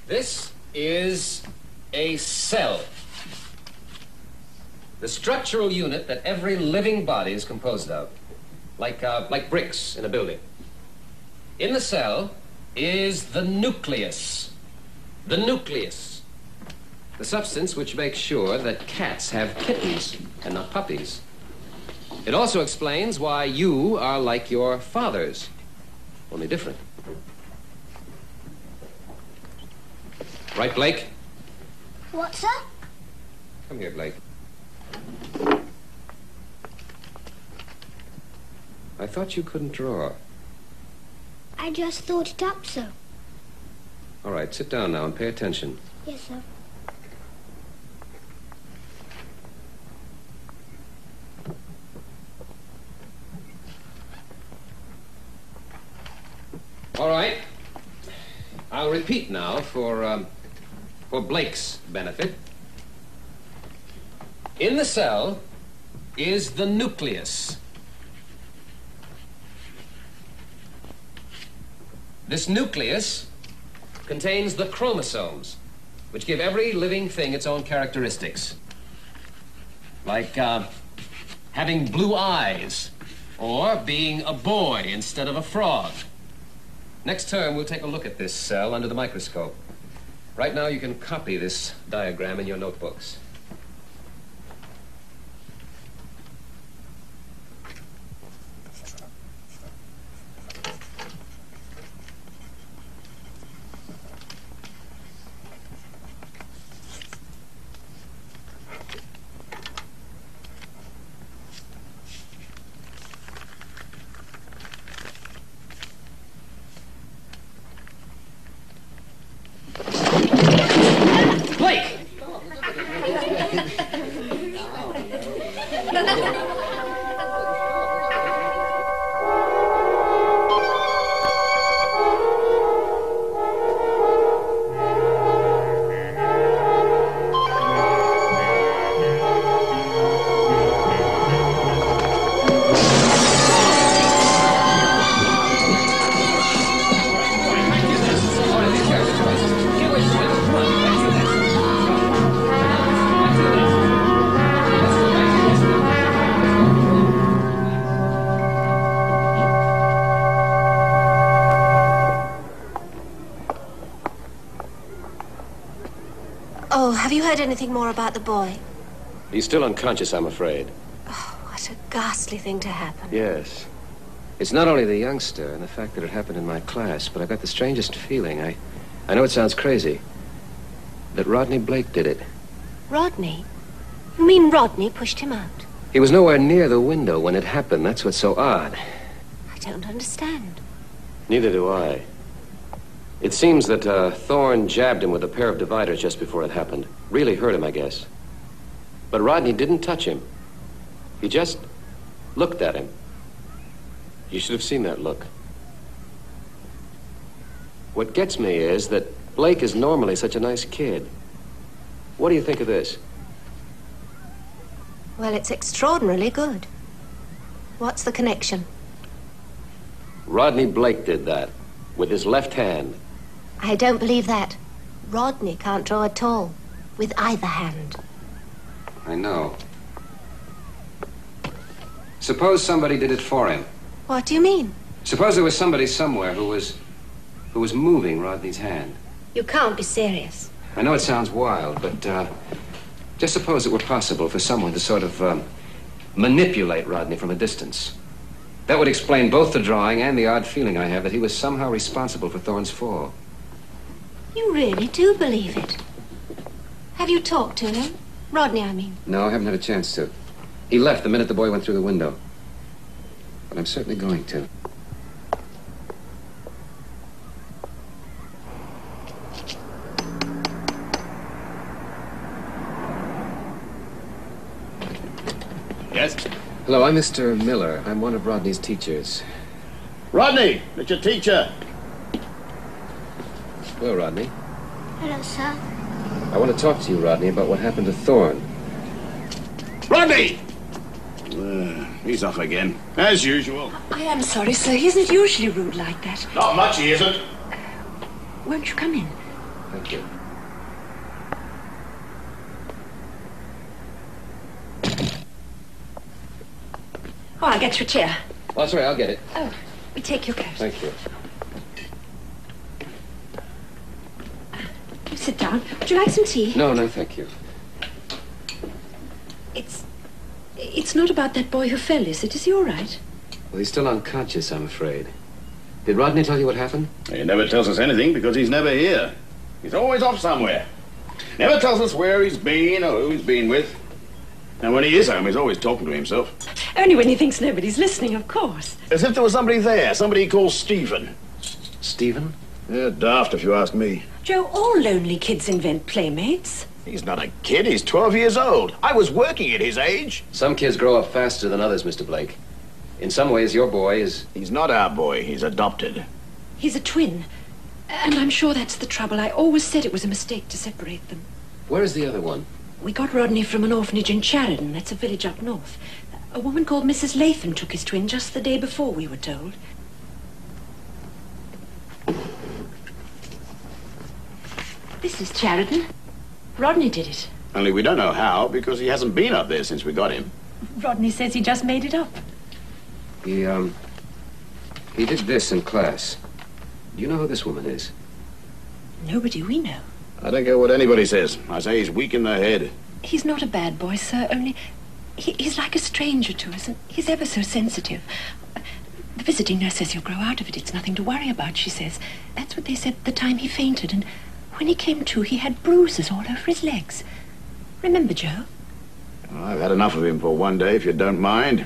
This is a cell. The structural unit that every living body is composed of, like bricks in a building. In the cell is the nucleus. The nucleus. The substance which makes sure that cats have kittens and not puppies. It also explains why you are like your fathers, only different. Right, Blake? What, sir? Come here, Blake. I thought you couldn't draw. I just thought it up, sir. All right, sit down now and pay attention. Yes, sir. All right. I'll repeat now for Blake's benefit. In the cell is the nucleus. This nucleus contains the chromosomes, which give every living thing its own characteristics. Like having blue eyes, or being a boy instead of a frog. Next term, we'll take a look at this cell under the microscope. Right now, you can copy this diagram in your notebooks. Oh, have you heard anything more about the boy? He's still unconscious, I'm afraid. Oh, what a ghastly thing to happen. Yes. It's not only the youngster and the fact that it happened in my class, but I got the strangest feeling. I know it sounds crazy, that Rodney Blake did it. Rodney? You mean Rodney pushed him out? He was nowhere near the window when it happened. That's what's so odd. I don't understand. Neither do I. It seems that Thorne jabbed him with a pair of dividers just before it happened. Really hurt him, I guess. But Rodney didn't touch him. He just looked at him. You should have seen that look. What gets me is that Blake is normally such a nice kid. What do you think of this? Well, it's extraordinarily good. What's the connection? Rodney Blake did that with his left hand. I don't believe that. Rodney can't draw at all, with either hand. I know. Suppose somebody did it for him. What do you mean? Suppose there was somebody somewhere who was moving Rodney's hand. You can't be serious. I know it sounds wild, but just suppose it were possible for someone to sort of manipulate Rodney from a distance. That would explain both the drawing and the odd feeling I have that he was somehow responsible for Thorne's fall. You really do believe it? Have you talked to him? Rodney, I mean. No, I haven't had a chance to. He left the minute the boy went through the window. But I'm certainly going to. Yes? Hello, I'm Mr. Miller. I'm one of Rodney's teachers. Rodney, it's your teacher. Hello, Rodney. Hello, sir. I want to talk to you, Rodney, about what happened to Thorne. Rodney! He's off again, as usual. I am sorry, sir. He isn't usually rude like that. Not much, he isn't. Won't you come in? Thank you. Oh, I'll get you a chair. Oh, sorry, I'll get it. Oh, we take your coat. Thank you. You sit down. Would you like some tea? No, no, thank you. It's not about that boy who fell, is it? Is he all right? Well, he's still unconscious, I'm afraid. Did Rodney tell you what happened? He never tells us anything because he's never here. He's always off somewhere. Never tells us where he's been or who he's been with. And when he is home, he's always talking to himself. Only when he thinks nobody's listening, of course. As if there was somebody there, somebody he calls Stephen. Stephen? Yeah, daft if you ask me. Joe, all lonely kids invent playmates. He's not a kid, he's 12 years old. I was working at his age. Some kids grow up faster than others, Mr. Blake. In some ways, your boy is... He's not our boy, he's adopted. He's a twin. And I'm sure that's the trouble. I always said it was a mistake to separate them. Where's the other one? We got Rodney from an orphanage in Charidon. That's a village up north. A woman called Mrs. Latham took his twin just the day before, we were told. This is Charidon. Rodney did it. Only we don't know how, because he hasn't been up there since we got him. Rodney says he just made it up. He did this in class. Do you know who this woman is? Nobody we know. I don't care what anybody says. I say he's weak in the head. He's not a bad boy, sir, only he's like a stranger to us, and he's ever so sensitive. The visiting nurse says he'll grow out of it. It's nothing to worry about, she says. That's what they said the time he fainted, and when he came to, he had bruises all over his legs. Remember, Joe? Well, I've had enough of him for one day, if you don't mind.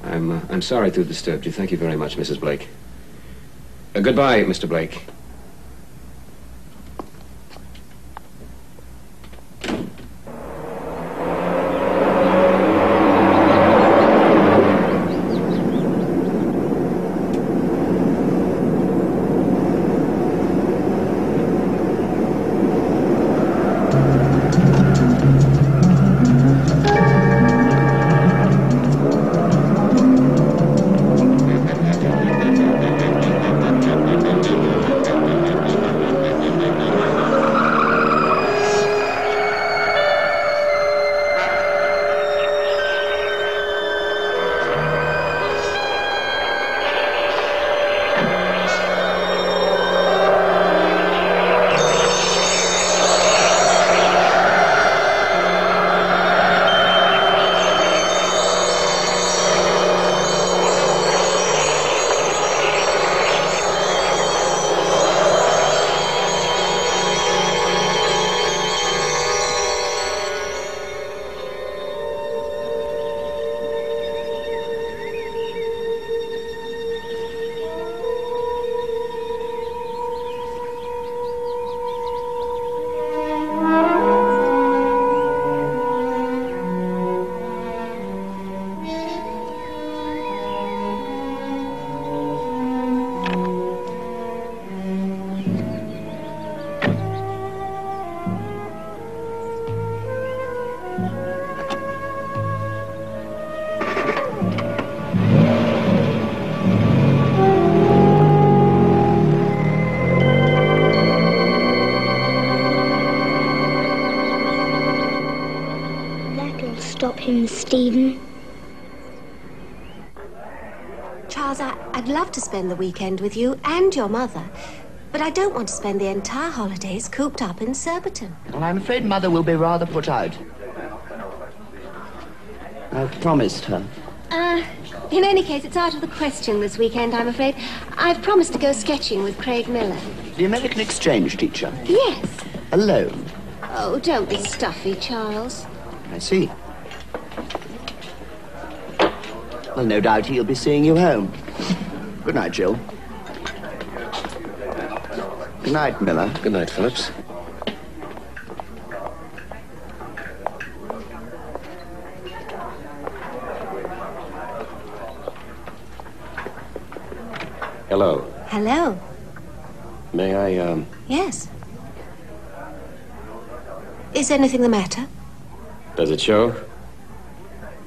I'm sorry to have disturbed you. Thank you very much, Mrs. Blake. Goodbye, Mr. Blake. Stop him, Stephen. Charles, I'd love to spend the weekend with you and your mother, but I don't want to spend the entire holidays cooped up in Surbiton. Well, I'm afraid Mother will be rather put out. I've promised her. In any case, it's out of the question this weekend, I'm afraid. I've promised to go sketching with Craig Miller. The American exchange teacher? Yes. Alone? Oh, don't be stuffy, Charles. I see. Well, no doubt he'll be seeing you home. Good night, Jill. Good night, Miller. Good night, Phillips. Hello. Hello. May I, Yes. Is anything the matter? does it show?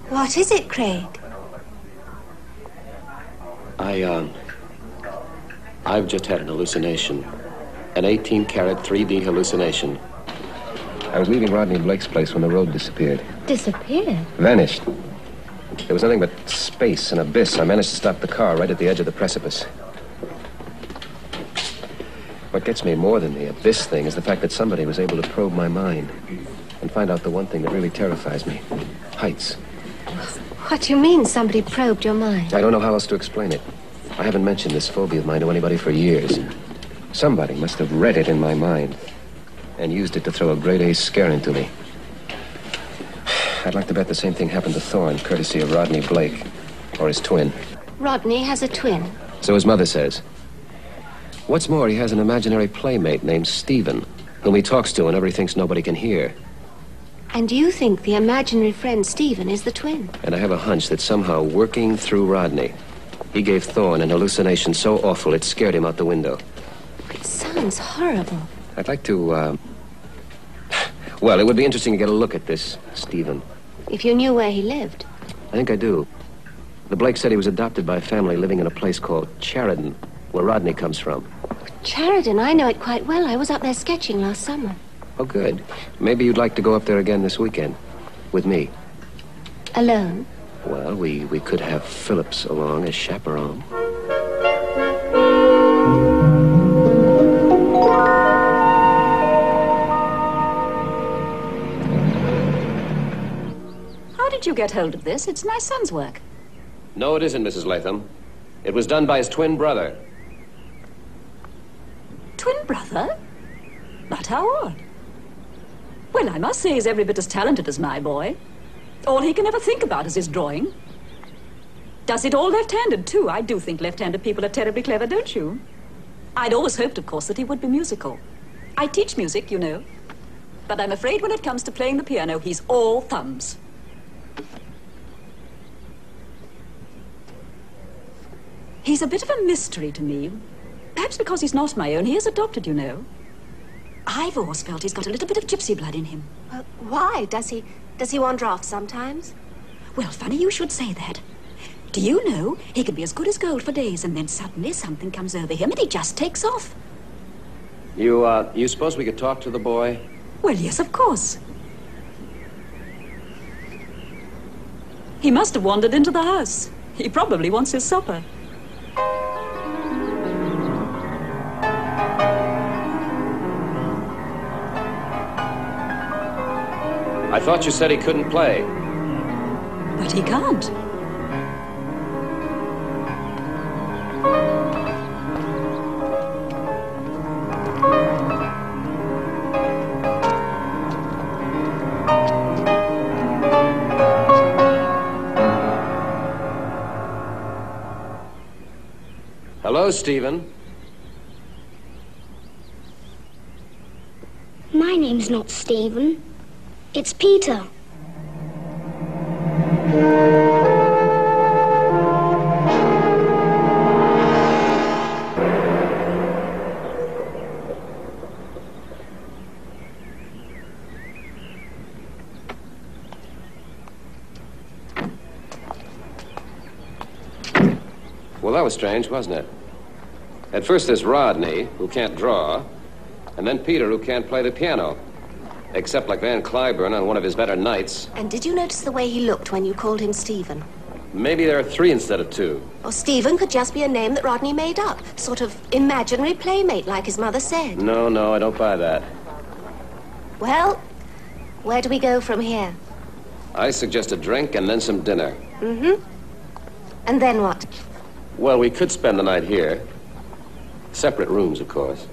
What is it, Craig? I've just had an hallucination. an 18-karat 3D hallucination. I was leaving Rodney Blake's place when the road disappeared. Disappeared? Vanished. There was nothing but space and abyss. I managed to stop the car right at the edge of the precipice. What gets me more than the abyss thing is the fact that somebody was able to probe my mind and find out the one thing that really terrifies me. Heights. What do you mean, somebody probed your mind? I don't know how else to explain it. I haven't mentioned this phobia of mine to anybody for years. Somebody must have read it in my mind and used it to throw a grade-A scare into me. I'd like to bet the same thing happened to Thorne, courtesy of Rodney Blake, or his twin. Rodney has a twin. So his mother says. What's more, he has an imaginary playmate named Stephen, whom he talks to whenever he thinks nobody can hear. And you think the imaginary friend Stephen is the twin? And I have a hunch that somehow, working through Rodney, he gave Thorne an hallucination so awful it scared him out the window. It sounds horrible. I'd like to, well, it would be interesting to get a look at this Stephen. If you knew where he lived. I think I do. The Blake said he was adopted by a family living in a place called Sheridan, where Rodney comes from. Sheridan, I know it quite well. I was up there sketching last summer. Oh, good. Maybe you'd like to go up there again this weekend. With me. Alone? Well, we could have Phillips along as chaperone. How did you get hold of this? It's my son's work. No, it isn't, Mrs. Latham. It was done by his twin brother. Twin brother? But how odd. Well, I must say he's every bit as talented as my boy. All he can ever think about is his drawing. Does it all left-handed, too. I do think left-handed people are terribly clever, don't you? I'd always hoped, of course, that he would be musical. I teach music, you know. But I'm afraid when it comes to playing the piano, he's all thumbs. He's a bit of a mystery to me. Perhaps because he's not my own. He is adopted, you know. I've always felt he's got a little bit of gypsy blood in him. Why? Does he wander off sometimes? Well, funny you should say that. Do you know, he can be as good as gold for days, and then suddenly something comes over him and he just takes off. You suppose we could talk to the boy? Well, yes, of course. He must have wandered into the house. He probably wants his supper. I thought you said he couldn't play. But he can't. Hello, Stephen. My name's not Stephen. It's Peter. Well, that was strange, wasn't it? At first there's Rodney, who can't draw, and then Peter, who can't play the piano. Except like Van Cliburn on one of his better nights. And did you notice the way he looked when you called him Stephen? Maybe there are 3 instead of 2. Or Stephen could just be a name that Rodney made up. Sort of imaginary playmate, like his mother said. No, I don't buy that. Well, where do we go from here? I suggest a drink and then some dinner. Mm-hmm. And then what? Well, we could spend the night here. Separate rooms, of course.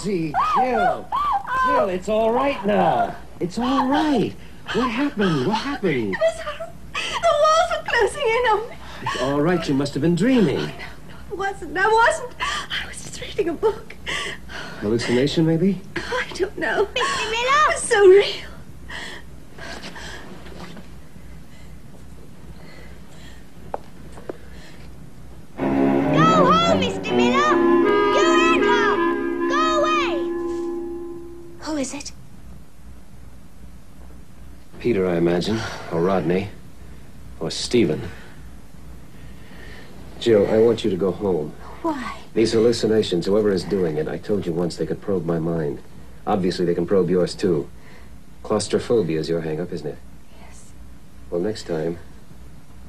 Easy, Jill. Jill, it's all right now. It's all right. What happened? What happened? It was horrible. The walls were closing in on me. It's all right. You must have been dreaming. No, it wasn't. I wasn't. I was just reading a book. Hallucination, maybe? I don't know. Mr. Miller! It was so real. Go home, Mr. Miller! You enter! Go away! Who is it? Peter, I imagine. Or Rodney. Or Stephen. Jill, I want you to go home. Why? These hallucinations, whoever is doing it, I told you once they could probe my mind. Obviously, they can probe yours, too. Claustrophobia is your hang-up, isn't it? Yes. Well, next time,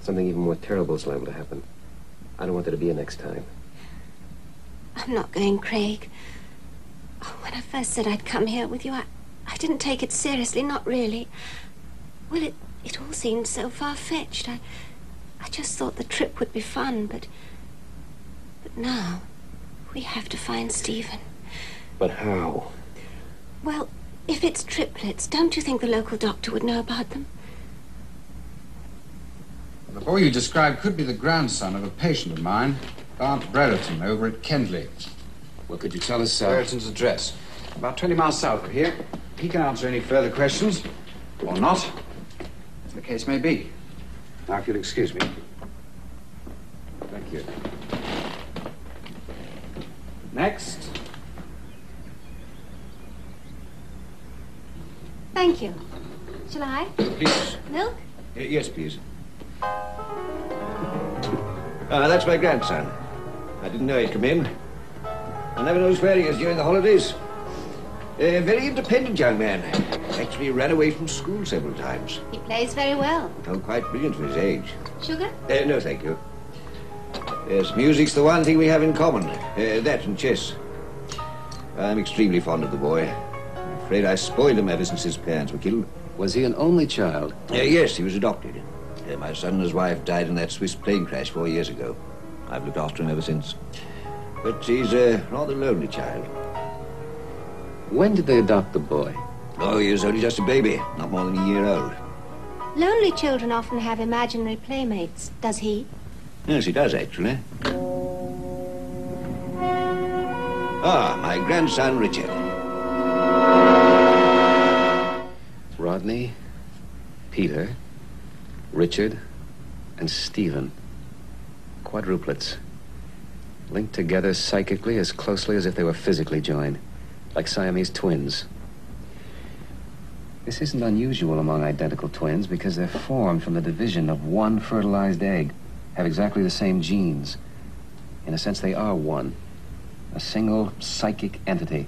something even more terrible is liable to happen. I don't want there to be a next time. I'm not going, Craig. Oh, when I first said I'd come here with you, I didn't take it seriously, not really. Well, it all seemed so far-fetched. I just thought the trip would be fun, but now we have to find Stephen. But how? Well, if it's triplets, don't you think the local doctor would know about them? The boy you described could be the grandson of a patient of mine, Aunt Brereton, over at Kendley. Well, could you tell us, Brereton's address. About 20 miles south of here. He can answer any further questions, or not, as the case may be. Now, if you'll excuse me. Thank you. Next. Thank you. Shall I? Please. Milk? Yes, please. That's my grandson. I didn't know he'd come in. I never knows where he is during the holidays. A very independent young man. Actually ran away from school several times. He plays very well. Oh, quite brilliant for his age. Sugar? No, thank you. Yes, music's the one thing we have in common. That and chess. I'm extremely fond of the boy. I'm afraid I spoiled him ever since his parents were killed. Was he an only child? Yes, he was adopted. My son and his wife died in that Swiss plane crash 4 years ago. I've looked after him ever since. But he's a rather lonely child. When did they adopt the boy? Oh, he was only just a baby, not more than a year old. Lonely children often have imaginary playmates. Does he? Yes, he does, actually. Ah, my grandson, Richard. Rodney, Peter, Richard, and Stephen. Quadruplets. Linked together psychically as closely as if they were physically joined. Like Siamese twins. This isn't unusual among identical twins because they're formed from the division of one fertilized egg, have exactly the same genes. In a sense, they are one. A single psychic entity.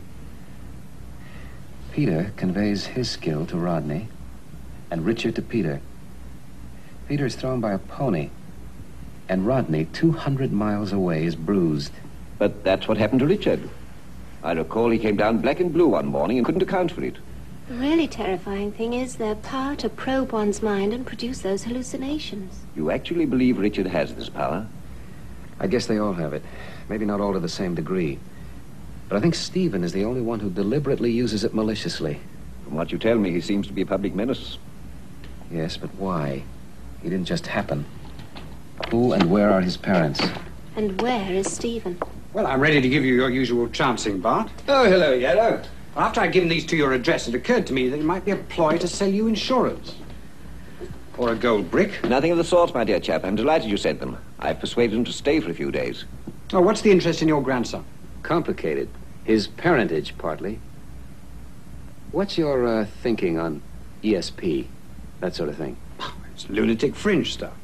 Peter conveys his skill to Rodney, and Richard to Peter. Peter is thrown by a pony, and Rodney, 200 miles away, is bruised. But that's what happened to Richard. I recall he came down black and blue one morning and couldn't account for it. The really terrifying thing is their power to probe one's mind and produce those hallucinations. You actually believe Richard has this power? I guess they all have it. Maybe not all to the same degree. But I think Stephen is the only one who deliberately uses it maliciously. From what you tell me, he seems to be a public menace. Yes, but why? He didn't just happen. Who and where are his parents? And where is Stephen? Well, I'm ready to give you your usual chancing, Bart. Oh, hello, Yarrow. After I'd given these to your address, it occurred to me that it might be a ploy to sell you insurance. Or a gold brick. Nothing of the sort, my dear chap. I'm delighted you sent them. I've persuaded him to stay for a few days. Oh, what's the interest in your grandson? Complicated. His parentage, partly. What's your thinking on ESP? That sort of thing. It's lunatic fringe stuff.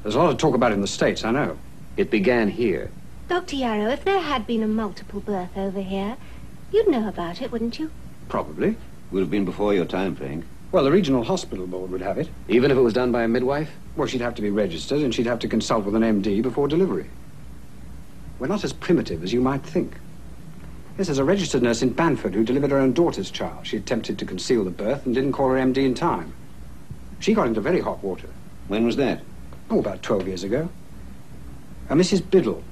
There's a lot of talk about it in the States, I know. It began here. Dr. Yarrow, if there had been a multiple birth over here, you'd know about it, wouldn't you? Probably. Would have been before your time, Frank. Well, the regional hospital board would have it. Even if it was done by a midwife? Well, she'd have to be registered, and she'd have to consult with an MD before delivery. We're not as primitive as you might think. Yes, there's a registered nurse in Banford who delivered her own daughter's child. She attempted to conceal the birth and didn't call her MD in time. She got into very hot water. When was that? Oh, about 12 years ago. Mrs. Biddle.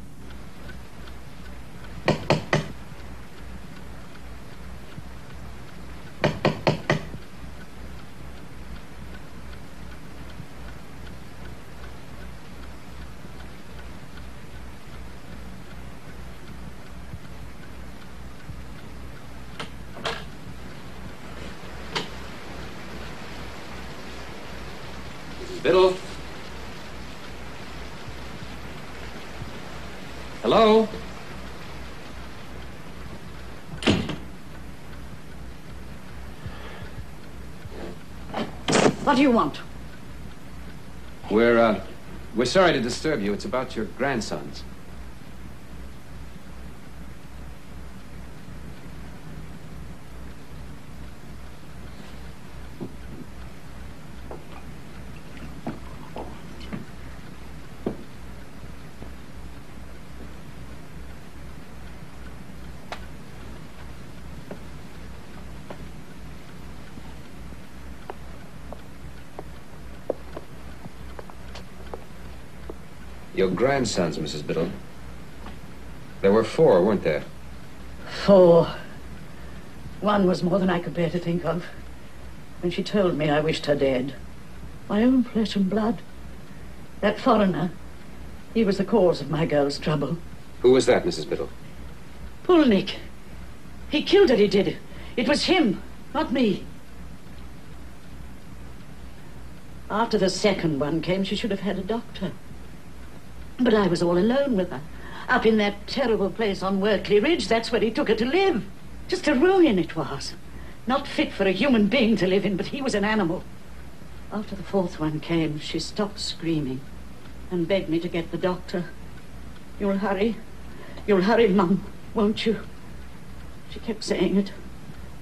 Biddle? Hello? What do you want? We're sorry to disturb you. It's about your grandsons. Your grandsons, Mrs. Biddle. There were 4, weren't there? 4. One was more than I could bear to think of. When she told me, I wished her dead. My own flesh and blood. That foreigner, he was the cause of my girl's trouble. Who was that, Mrs. Biddle? Pulnik. He killed her, he did. It was him, not me. After the second one came, she should have had a doctor. But I was all alone with her. Up in that terrible place on Workley Ridge, that's where he took her to live. Just a ruin it was. Not fit for a human being to live in, but he was an animal. After the 4th one came, she stopped screaming and begged me to get the doctor. You'll hurry, Mum, won't you? She kept saying it.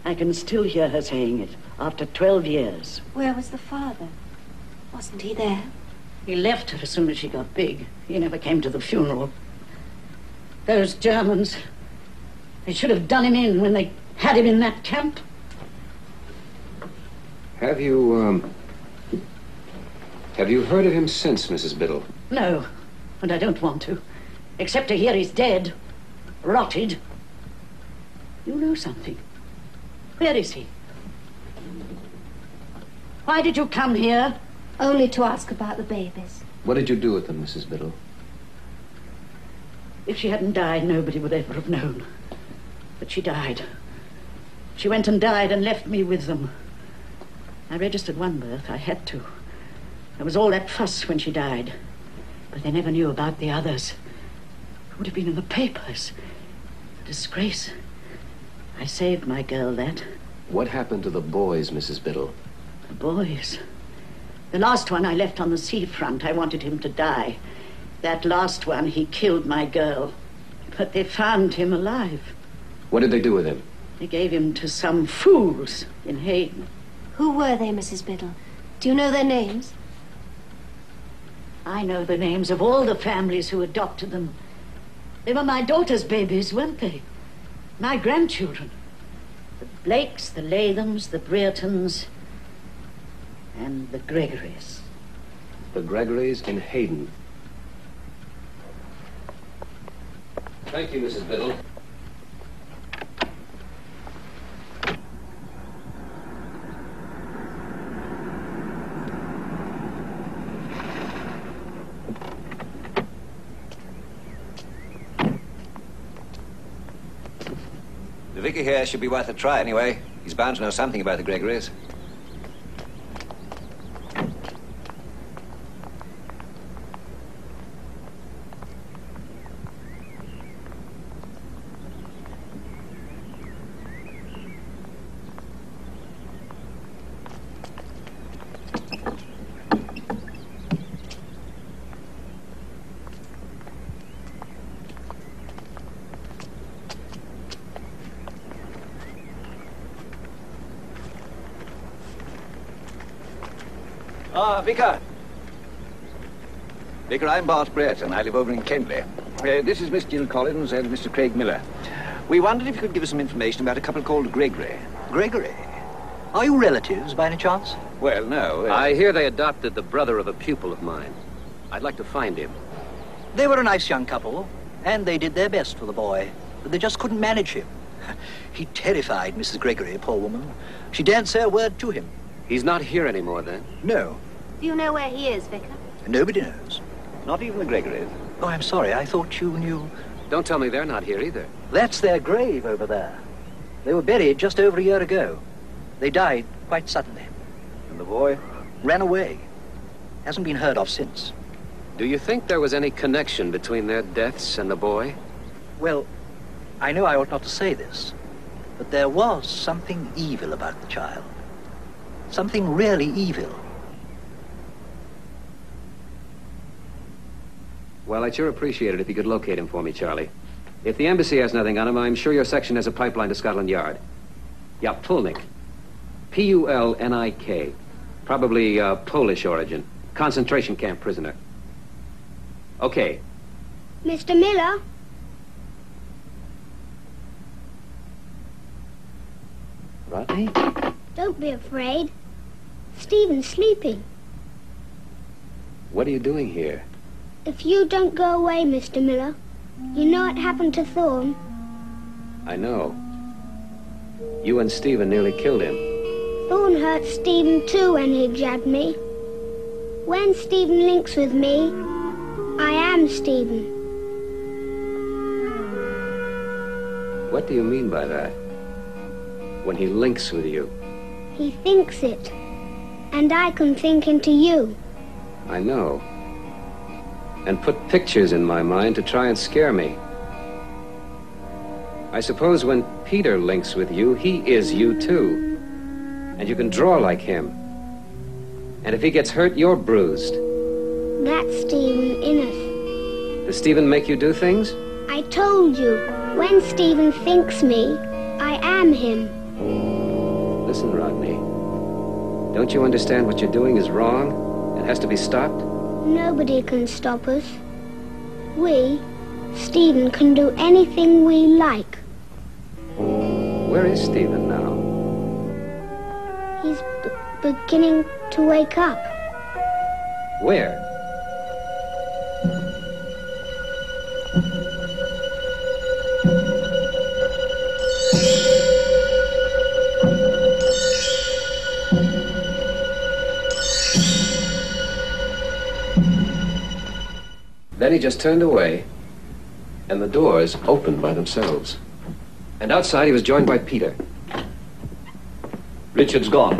I can still hear her saying it after 12 years. Where was the father? Wasn't he there? He left her as soon as she got big. He never came to the funeral. Those Germans, they should have done him in when they had him in that camp. Have you heard of him since, Mrs. Biddle? No, and I don't want to. Except to hear he's dead. Rotted. You know something. Where is he? Why did you come here? Only to ask about the babies. What did you do with them, Mrs. Biddle? If she hadn't died, nobody would ever have known. But she died. She went and died and left me with them. I registered one birth. I had to. There was all that fuss when she died. But they never knew about the others. It would have been in the papers. A disgrace. I saved my girl, that. What happened to the boys, Mrs. Biddle? The boys? The last one I left on the seafront. I wanted him to die. That last one, he killed my girl. But they found him alive. What did they do with him? They gave him to some fools in Hayden. Who were they, Mrs. Biddle? Do you know their names? I know the names of all the families who adopted them. They were my daughter's babies, weren't they? My grandchildren. The Blakes, the Lathams, the Breretons, and the Gregorys. The Gregorys in Hayden. Thank you, Mrs. Biddle. The vicar here should be worth a try anyway. He's bound to know something about the Gregorys. Vicar. Vicar, I'm Bart Brett, and I live over in Kentley. This is Miss Jill Collins and Mr. Craig Miller. We wondered if you could give us some information about a couple called Gregory. Gregory? Are you relatives, by any chance? Well, no. I hear they adopted the brother of a pupil of mine. I'd like to find him. They were a nice young couple, and they did their best for the boy, but they just couldn't manage him. He terrified Mrs. Gregory, poor woman. She daren't say a word to him. He's not here anymore, then? No. Do you know where he is, Vicar? Nobody knows. Not even the Gregorys. Oh, I'm sorry. I thought you knew. Don't tell me they're not here either. That's their grave over there. They were buried just over a year ago. They died quite suddenly. And the boy? Ran away. Hasn't been heard of since. Do you think there was any connection between their deaths and the boy? Well, I know I ought not to say this, but there was something evil about the child. Something really evil. Well, I'd sure appreciate it if you could locate him for me, Charlie. If the embassy has nothing on him, I'm sure your section has a pipeline to Scotland Yard. Yeah, Pulnik. P-U-L-N-I-K. Probably Polish origin. Concentration camp prisoner. Okay. Mr. Miller? Rodney? Don't be afraid. Stephen's sleeping. What are you doing here? If you don't go away, Mr. Miller, you know what happened to Thorne? I know. You and Stephen nearly killed him. Thorne hurt Stephen too when he jabbed me. When Stephen links with me, I am Stephen. What do you mean by that? When he links with you? He thinks it. And I can think into you. I know. And put pictures in my mind to try and scare me. I suppose when Peter links with you, he is you too. And you can draw like him. And if he gets hurt, you're bruised. That's Stephen Innes. Does Stephen make you do things? I told you, when Stephen thinks me, I am him. Listen, Rodney. Don't you understand what you're doing is wrong and has to be stopped? Nobody can stop us. We, Stephen, can do anything we like. Where is Stephen now? He's beginning to wake up. Where? Then he just turned away, and the doors opened by themselves. And outside he was joined by Peter. Richard's gone.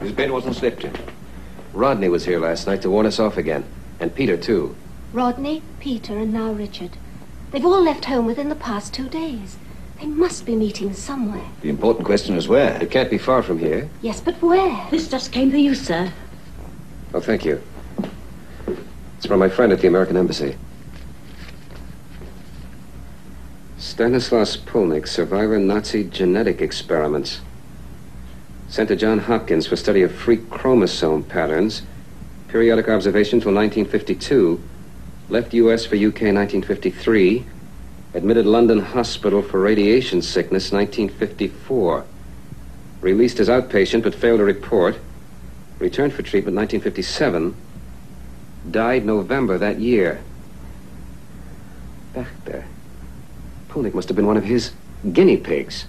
His bed wasn't slept in. Rodney was here last night to warn us off again. And Peter, too. Rodney, Peter, and now Richard. They've all left home within the past 2 days. They must be meeting somewhere. The important question is where? It can't be far from here. Yes, but where? This just came for you, sir. Oh, thank you. It's from my friend at the American Embassy. Stanislaus Pulnik, survivor Nazi genetic experiments. Sent to Johns Hopkins for study of freak chromosome patterns. Periodic observation till 1952. Left U.S. for UK 1953. Admitted London Hospital for radiation sickness 1954. Released as outpatient but failed to report. Returned for treatment 1957. Died November that year. Bachter. Pulnik must have been one of his guinea pigs.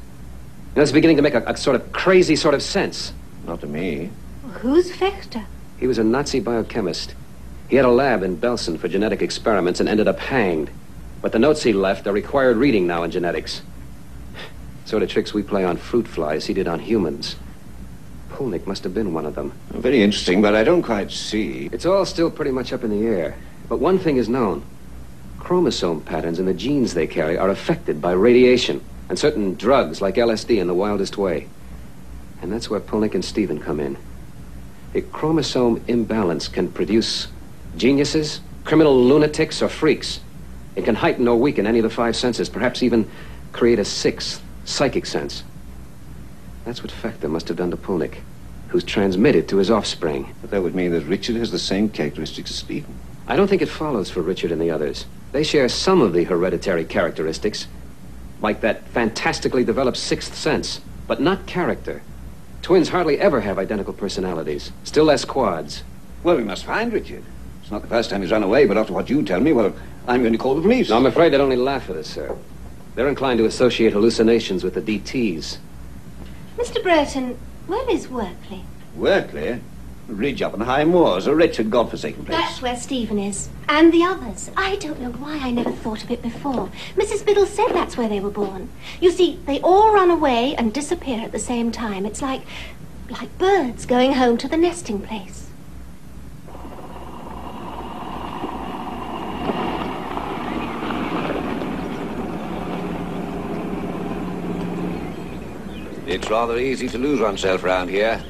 You know, it's beginning to make a sort of crazy sort of sense. Not to me. Who's Fechter? He was a Nazi biochemist. He had a lab in Belsen for genetic experiments and ended up hanged. But the notes he left are required reading now in genetics. Sort of tricks we play on fruit flies, he did on humans. Pulnik must have been one of them. Very interesting, but I don't quite see. It's all still pretty much up in the air. But one thing is known. Chromosome patterns in the genes they carry are affected by radiation and certain drugs like LSD in the wildest way. And that's where Pulnik and Stephen come in. A chromosome imbalance can produce geniuses, criminal lunatics, or freaks. It can heighten or weaken any of the 5 senses, perhaps even create a 6th, psychic sense. That's what Fechter must have done to Pulnik, who's transmitted to his offspring. But that would mean that Richard has the same characteristics as Stephen. I don't think it follows for Richard and the others. They share some of the hereditary characteristics, like that fantastically developed 6th sense, but not character. Twins hardly ever have identical personalities, still less quads. Well, we must find Richard. It's not the first time he's run away, but after what you tell me, well, I'm going to call the police. No, I'm afraid they'd only laugh at us, sir. They're inclined to associate hallucinations with the DTs. Mr. Brereton, where is Workley? Workley? Ridge up on High Moors, a wretched, godforsaken place. That's where Stephen is. And the others. I don't know why I never thought of it before. Mrs. Biddle said that's where they were born. You see, they all run away and disappear at the same time. It's like birds going home to the nesting place. rather easy to lose oneself round here.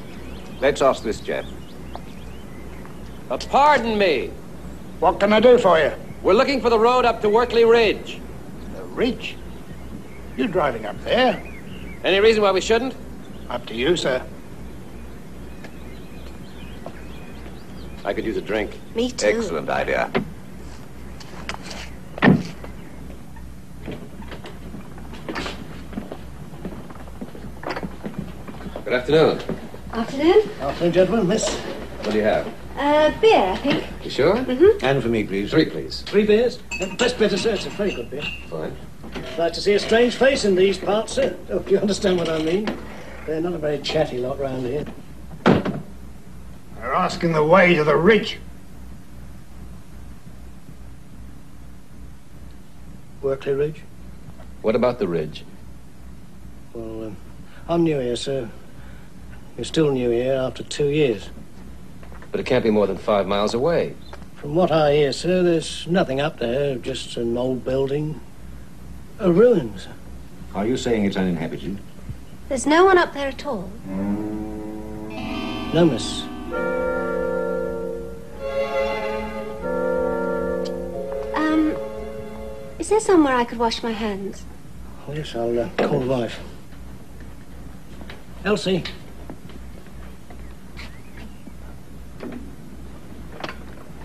Let's ask this chap. Pardon me. What can I do for you? We're looking for the road up to Workley Ridge. The Ridge? You're driving up there. Any reason why we shouldn't? Up to you, sir. I could use a drink. Me too. Excellent idea. Good afternoon. Afternoon. Afternoon, gentlemen. Miss. What do you have? Beer, I think. You sure? Mm-hmm. And for me, please. 3, please. 3 beers? Best better, sir. It's a very good beer. Fine. Like to see a strange face in these parts, sir. Oh, you understand what I mean? They're not a very chatty lot round here. They're asking the way to the Ridge. Workley Ridge? What about the ridge? Well, I'm new here, sir. You're still new here after 2 years. But it can't be more than 5 miles away. From what I hear, sir, there's nothing up there, just an old building. A ruin, sir. Are you saying it's uninhabited? There's no one up there at all. No, miss. Is there somewhere I could wash my hands? Oh, yes, I'll call the wife. Elsie.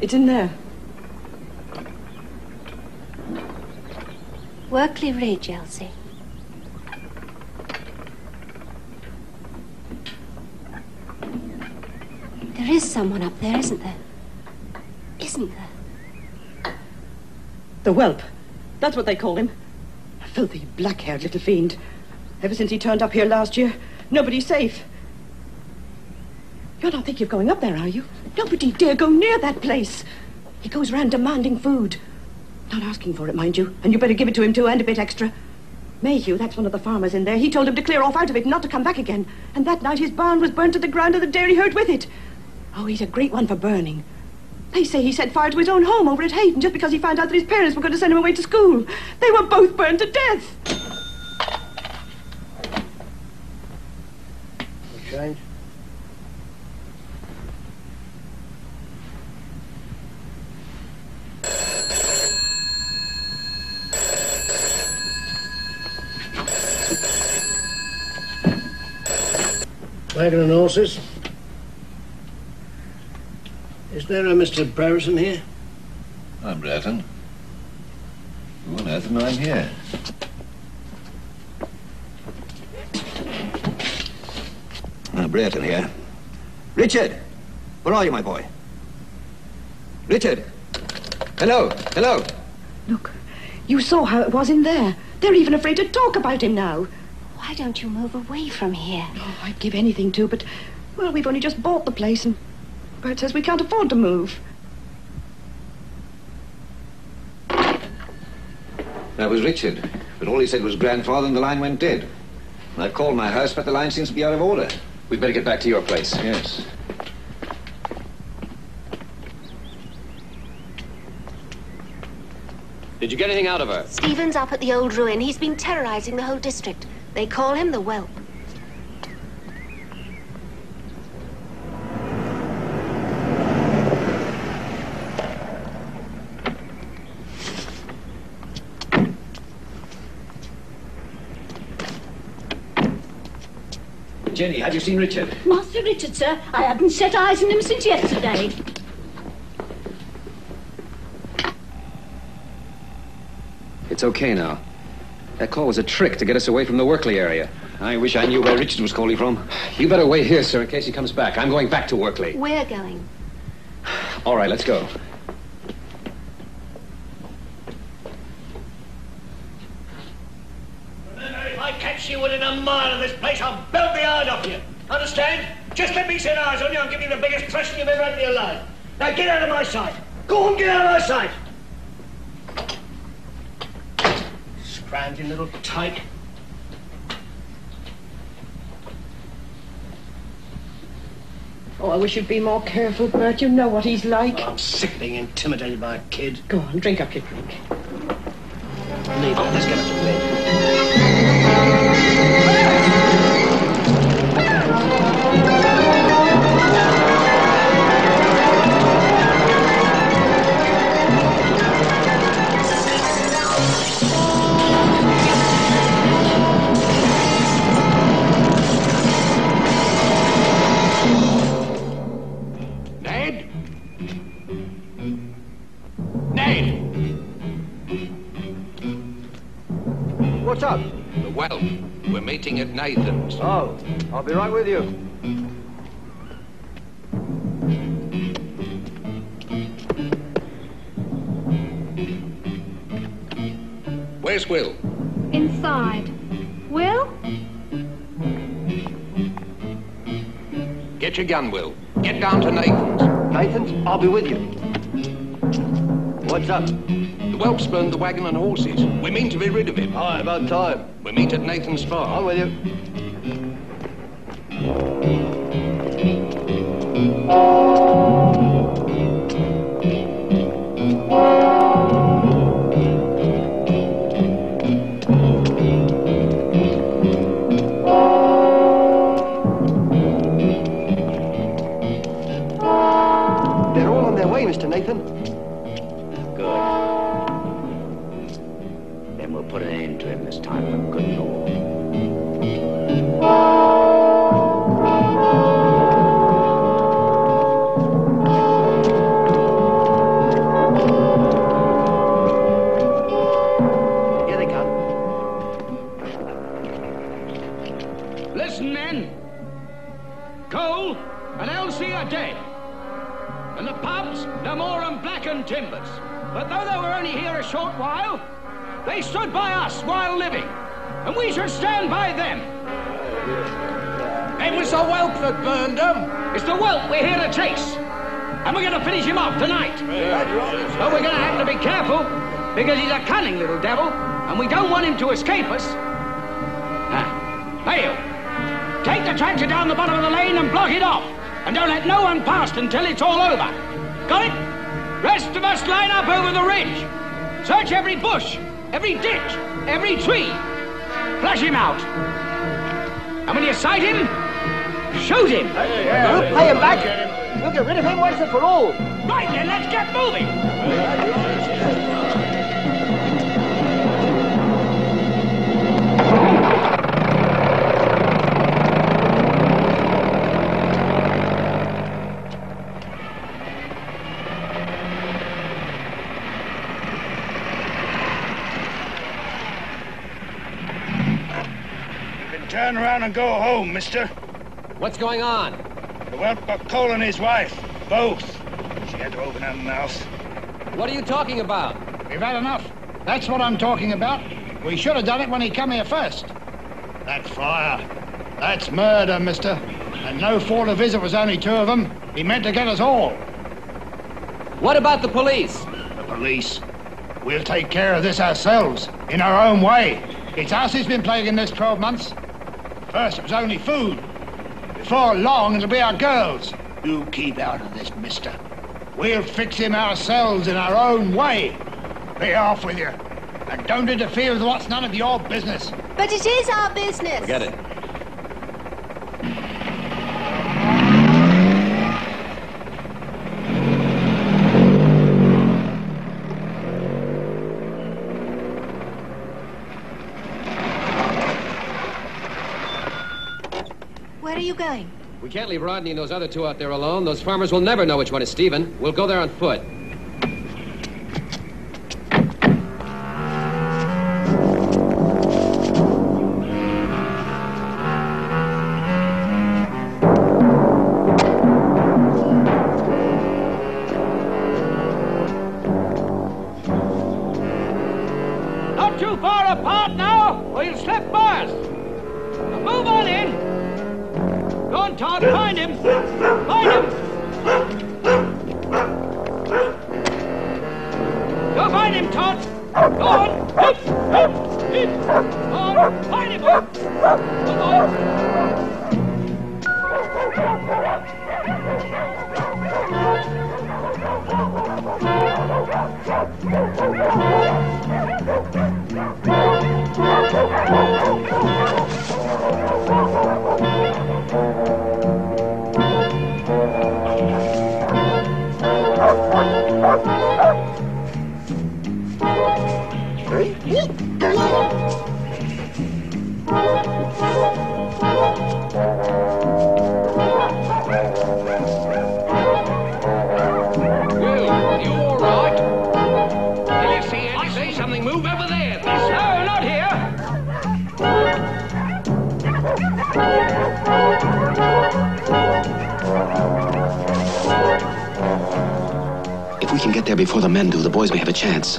It's in there. Workley Ridge, Elsie. There is someone up there, isn't there? Isn't there? The whelp. That's what they call him. A filthy, black-haired little fiend. Ever since he turned up here last year, nobody's safe. You're not thinking of going up there, are you? Nobody dare go near that place. He goes round demanding food. Not asking for it, mind you. And you better give it to him, too, and a bit extra. Mayhew, that's one of the farmers in there. He told him to clear off out of it and not to come back again. And that night his barn was burnt to the ground and the dairy herd with it. Oh, he's a great one for burning. They say he set fire to his own home over at Hayden just because he found out that his parents were going to send him away to school. They were both burned to death. Change. Wagon and horses. Is there a Mr. Brereton here? I'm Brereton. Who on earth am I here? Brereton here. Richard! Where are you, my boy? Richard! Hello! Hello! Look, you saw how it was in there. They're even afraid to talk about him now. Why don't you move away from here? Oh, I'd give anything to, but, well, we've only just bought the place and Bert says we can't afford to move. That was Richard, but all he said was grandfather and the line went dead. I've called my house, but the line seems to be out of order. We'd better get back to your place. Yes. Did you get anything out of her? Stephen's up at the old ruin. He's been terrorizing the whole district. They call him the whelp. Jenny, have you seen Richard? Master Richard, sir. I hadn't set eyes on him since yesterday. It's okay now. That call was a trick to get us away from the Workley area. I wish I knew where Richard was calling from. You better wait here, sir, in case he comes back. I'm going back to Workley. We're going. All right, let's go. Remember, if I catch you within a mile of this place, I'll belt the hide off you. Understand? Just let me set eyes on you and give you the biggest thrashing you've ever had in your life. Now get out of my sight. Go on, get out of my sight. Scrounging little tyke. Oh, I wish you'd be more careful, Bert. You know what he's like. I'm sick of being intimidated by a kid. Go on, drink up your drink. Leave it. Let's get up to bed. what's up? The whelp. We're meeting at Nathan's. Oh, I'll be right with you. Where's Will? Inside. Will? Get your gun, Will. Get down to Nathan's. Nathan's? I'll be with you. What's up? The whelp's burned the wagon and horses. We mean to be rid of him. All right, about time. We meet at Nathan's farm. I'm with you. They're all on their way, Mr. Nathan. Good. Then we'll put an end to him this time for good and all. Here they come. Listen, men. Cole and Elsie are dead. And the pubs, no more than blackened timbers. But though they were only here a short while, they stood by us while living. And we should stand by them. It was the whelp that burned them. It's the whelp we're here to chase. And we're going to finish him off tonight. But we're going to have to be careful, because he's a cunning little devil, and we don't want him to escape us. Hale, take the tractor down the bottom of the lane and block it off. And don't let no one past until it's all over. Got it? Rest of us line up over the ridge. Search every bush, every ditch, every tree. Flash him out. And when you sight him, shoot him. We'll pay him back. We'll get rid of him once and for all. Right then, let's get moving. Turn around and go home, mister. What's going on? The whelp got Cole and his wife. Both. She had to open her mouth. What are you talking about? We've had enough. That's what I'm talking about. We should have done it when he come here first. That fire. That's murder, mister. And no fault of his it was only two of them. He meant to get us all. What about the police? The police? We'll take care of this ourselves, in our own way. It's us who's been plaguing this 12 months. First it was only food. Before long it'll be our girls. You keep out of this, mister. We'll fix him ourselves in our own way. Be off with you. And don't interfere with what's none of your business. But it is our business. Forget it. Where are you going? We can't leave Rodney and those other two out there alone. Those farmers will never know which one is Stephen. We'll go there on foot. Not too far apart now, or you'll slip by us. Now move on in. Go on, Todd, find him. Find him. Go find him, Todd. Go on. Hip, hip, hip. Go on, find him. Come on. Will, you all right? If we can get there before the men do, the boys may have a chance.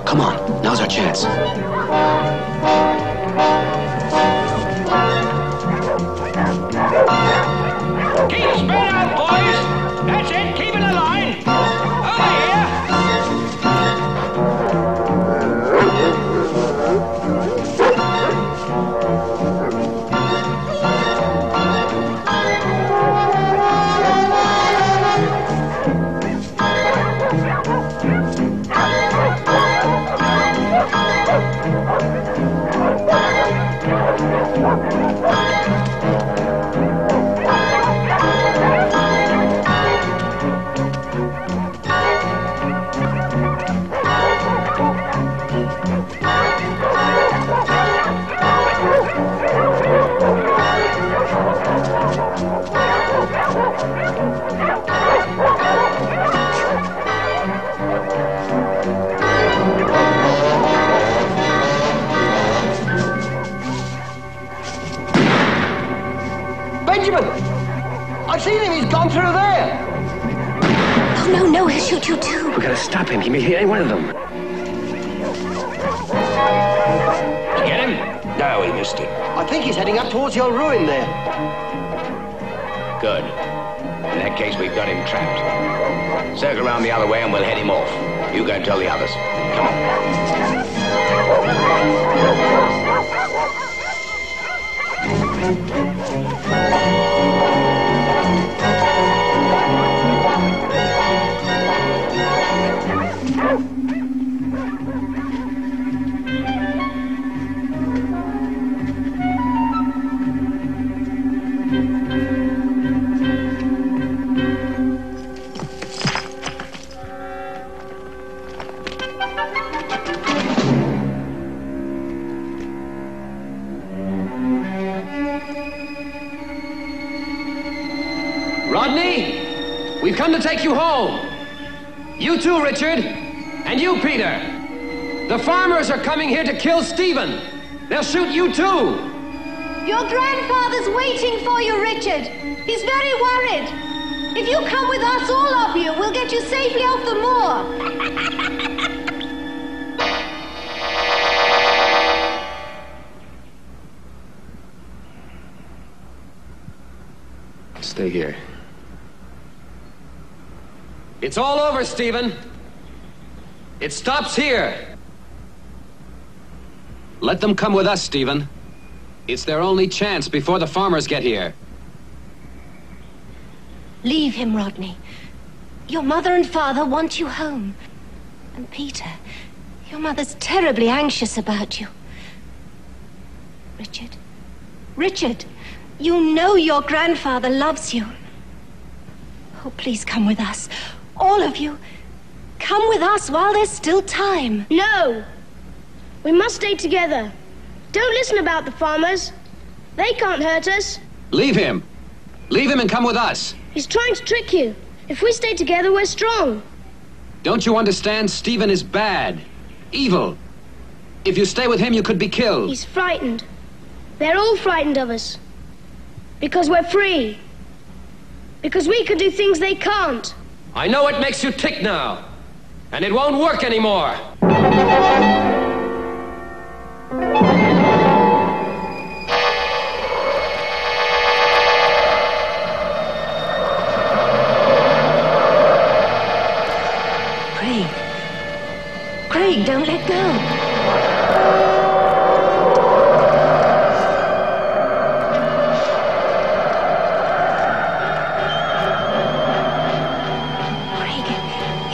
Come on, now's our chance. Keep the spread out, boys! That's it, keep it in line! Over here! Benjamin! I've seen him, he's gone through there! Oh, no, no, he'll shoot you too. We gotta stop him. He may hit any one of them. Did you get him? No, he missed it. I think he's heading up towards your ruin there. Good. In that case, we've got him trapped. Circle around the other way and we'll head him off. You go and tell the others. Come on. Rodney, we've come to take you home. You too, Richard. And you, Peter. The farmers are coming here to kill Stephen. They'll shoot you too. Your grandfather's waiting for you, Richard. He's very worried. If you come with us, all of you, we'll get you safely off the moor. Stay here. It's all over, Stephen. It stops here. Let them come with us, Stephen. It's their only chance before the farmers get here. Leave him, Rodney. Your mother and father want you home. And Peter, your mother's terribly anxious about you. Richard, Richard, you know your grandfather loves you. Oh, please come with us. All of you. Come with us while there's still time. No! We must stay together. Don't listen about the farmers. They can't hurt us. Leave him. Leave him and come with us. He's trying to trick you. If we stay together, we're strong. Don't you understand? Stephen is bad. Evil. If you stay with him, you could be killed. He's frightened. They're all frightened of us. Because we're free. Because we can do things they can't. I know it makes you tick now. And it won't work anymore. Craig, don't let go.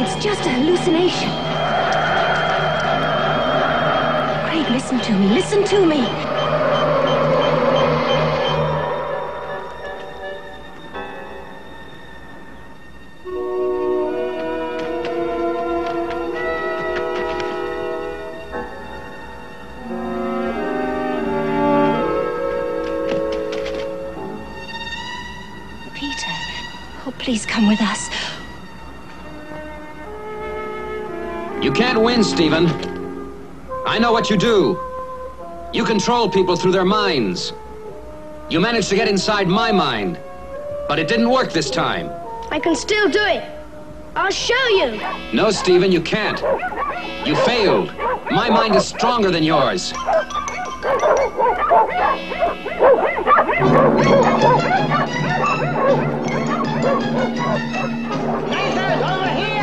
It's just a hallucination. Craig, listen to me. Listen to me. Peter, oh, please come with us. You can't win, Stephen. I know what you do. You control people through their minds. You managed to get inside my mind, but it didn't work this time. I can still do it. I'll show you. No, Stephen, you can't. You failed. My mind is stronger than yours. Nathan, over here!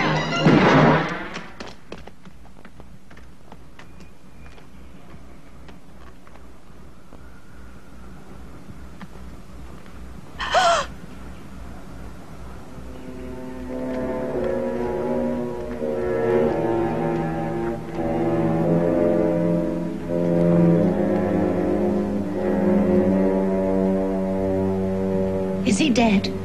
Is he dead?